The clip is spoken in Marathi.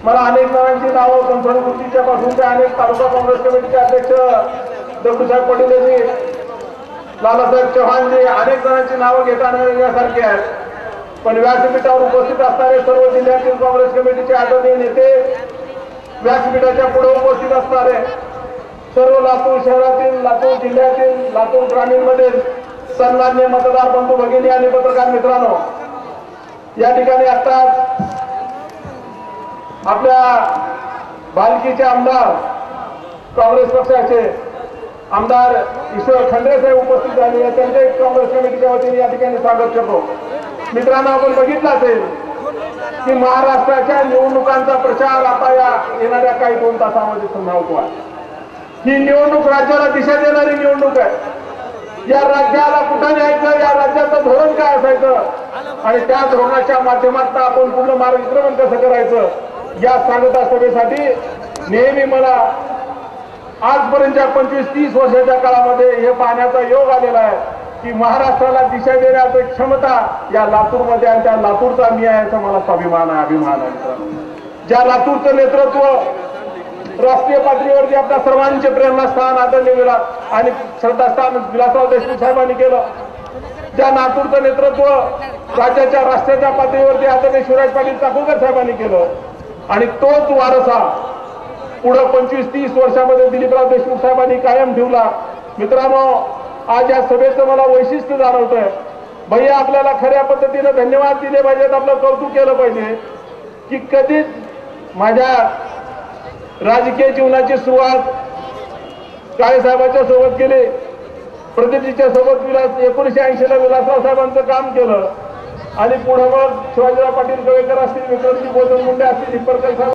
मला अनेक जणांची नावं कंपनीच्या पासून ते अनेक तालुका काँग्रेस कमिटीचे अध्यक्ष दगडूसाहेब पटेलजी, लालासाहेब चव्हाणजी, अनेक जणांची नावं घेताना यासारखी आहेत। पण व्यासपीठावर उपस्थित असणारे सर्व जिल्ह्यातील काँग्रेस कमिटीचे आदरणीय नेते, व्यासपीठाच्या पुढे उपस्थित असणारे सर्व लातूर शहरातील, लातूर जिल्ह्यातील, लातूर ग्रामीण मधील सन्माननीय मतदार बंधू भगिनी आणि पत्रकार मित्रांनो, या ठिकाणी आता आपल्या बालकीचे आमदार काँग्रेस पक्षाचे आमदार ईश्वर खंडे साहेब उपस्थित झाले, त्यांचे काँग्रेस कमिटीच्या वतीने या ठिकाणी स्वागत करतो। मित्रांनो, आपण बघितलं असेल की महाराष्ट्राच्या निवडणुकांचा प्रचार आता या येणाऱ्या काही 2 तासामध्ये संभवतो आहे। ही निवडणूक राज्याला दिशा देणारी निवडणूक आहे। या राज्याला कुठं न्यायचं, या राज्याचं धोरण काय असायचं आणि त्या धोरणाच्या माध्यमातून आपण पूर्ण मार्गक्रमण कसं करायचं, या सांगता सभेसाठी नेहमी मला आजपर्यंतच्या 25-30 वर्षाच्या काळामध्ये हे पाहण्याचा योग आलेला आहे की महाराष्ट्राला दिशा देण्याची क्षमता या लातूरमध्ये आणि त्या लातूरचा मी आहे, याचा मला स्वाभिमान आहे, अभिमान आहे। ज्या लातूरचं नेतृत्व राष्ट्रीय पातळीवरती आपल्या सर्वांचे प्रेरणास्थान आदरणीय आणि श्रद्धास्थान विलासराव देशमुख साहेबांनी केलं, ज्या लातूरचं नेतृत्व राज्याच्या राष्ट्राच्या पातळीवरती आदरणीय शिवराज पाटील चाकूरकर साहेबांनी केलं आणि तोच वारसा पुढे 25-30 वर्षामध्ये दिलीपराव देशमुख साहेबांनी कायम ठेवला। मित्रांनो, आज या सभेचं मला वैशिष्ट्य जाणवतंय। भैया आपल्याला खऱ्या पद्धतीने धन्यवाद दिले पाहिजेत, आपलं कौतुक केलं पाहिजे की कधीच माझ्या राजकीय जीवनाची सुरुवात काळेसाहेबांच्या सोबत केली, प्रदीपजीच्या सोबत 1980 ला विलासराव साहेबांचं काम केलं आणि पुढे मग शिवाजीराव पाटील कवेकर असतील, विक्रमजी गोजमगुंडे असतील, हिप्परकर साहेब